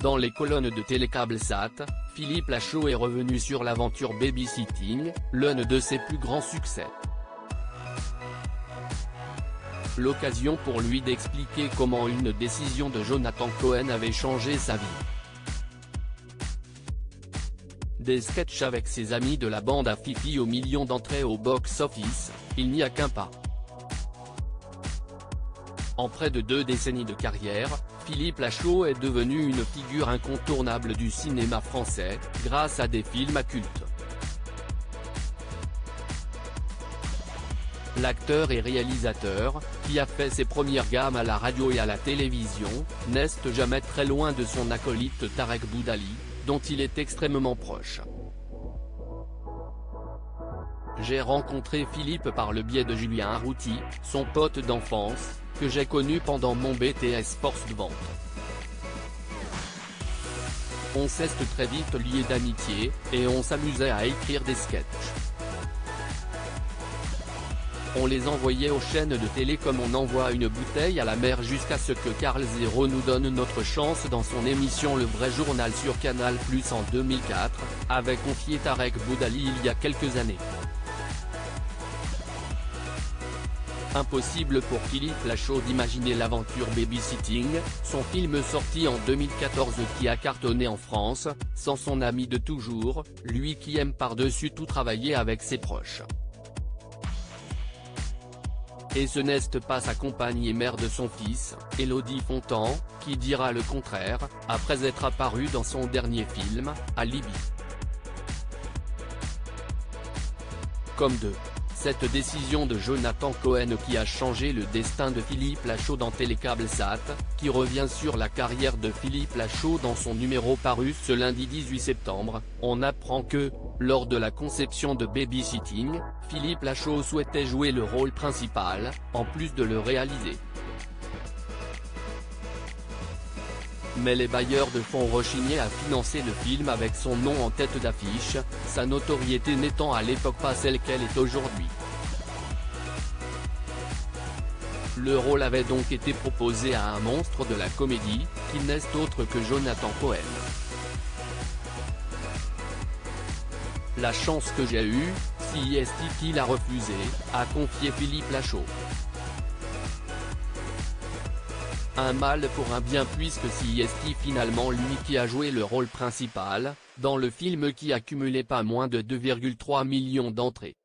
Dans les colonnes de TéléCableSat, Philippe Lachaud est revenu sur l'aventure Babysitting, l'un de ses plus grands succès. L'occasion pour lui d'expliquer comment une décision de Jonathan Cohen avait changé sa vie. Des sketchs avec ses amis de la bande à Fifi aux millions d'entrées au box-office, il n'y a qu'un pas. En près de 2 décennies de carrière, Philippe Lachaud est devenu une figure incontournable du cinéma français, grâce à des films à culte. L'acteur et réalisateur, qui a fait ses premières gammes à la radio et à la télévision, n'est jamais très loin de son acolyte Tarek Boudali, dont il est extrêmement proche. J'ai rencontré Philippe par le biais de Julien Arrouti, son pote d'enfance, que j'ai connu pendant mon BTS Force de vente. On s'est très vite liés d'amitié, et on s'amusait à écrire des sketchs. On les envoyait aux chaînes de télé comme on envoie une bouteille à la mer jusqu'à ce que Carl Zero nous donne notre chance dans son émission Le Vrai Journal sur Canal+ en 2004, avait confié Tarek Boudali il y a quelques années. Impossible pour Philippe Lachaud d'imaginer l'aventure Babysitting, son film sorti en 2014 qui a cartonné en France, sans son ami de toujours, lui qui aime par-dessus tout travailler avec ses proches. Et ce n'est pas sa compagne et mère de son fils, Élodie Fontan, qui dira le contraire, après être apparue dans son dernier film, Alibi. Comme de cette décision de Jonathan Cohen qui a changé le destin de Philippe Lachaud dans TéléCableSat, qui revient sur la carrière de Philippe Lachaud dans son numéro paru ce lundi 18 septembre, on apprend que, lors de la conception de Babysitting, Philippe Lachaud souhaitait jouer le rôle principal, en plus de le réaliser. Mais les bailleurs de fonds rechignaient à financer le film avec son nom en tête d'affiche, sa notoriété n'étant à l'époque pas celle qu'elle est aujourd'hui. Le rôle avait donc été proposé à un monstre de la comédie, qui n'est autre que Jonathan Cohen. La chance que j'ai eue, si est qu'il a refusé, a confié Philippe Lachaud. Un mal pour un bien puisque si est finalement lui qui a joué le rôle principal, dans le film qui a cumulé pas moins de 2,3 millions d'entrées.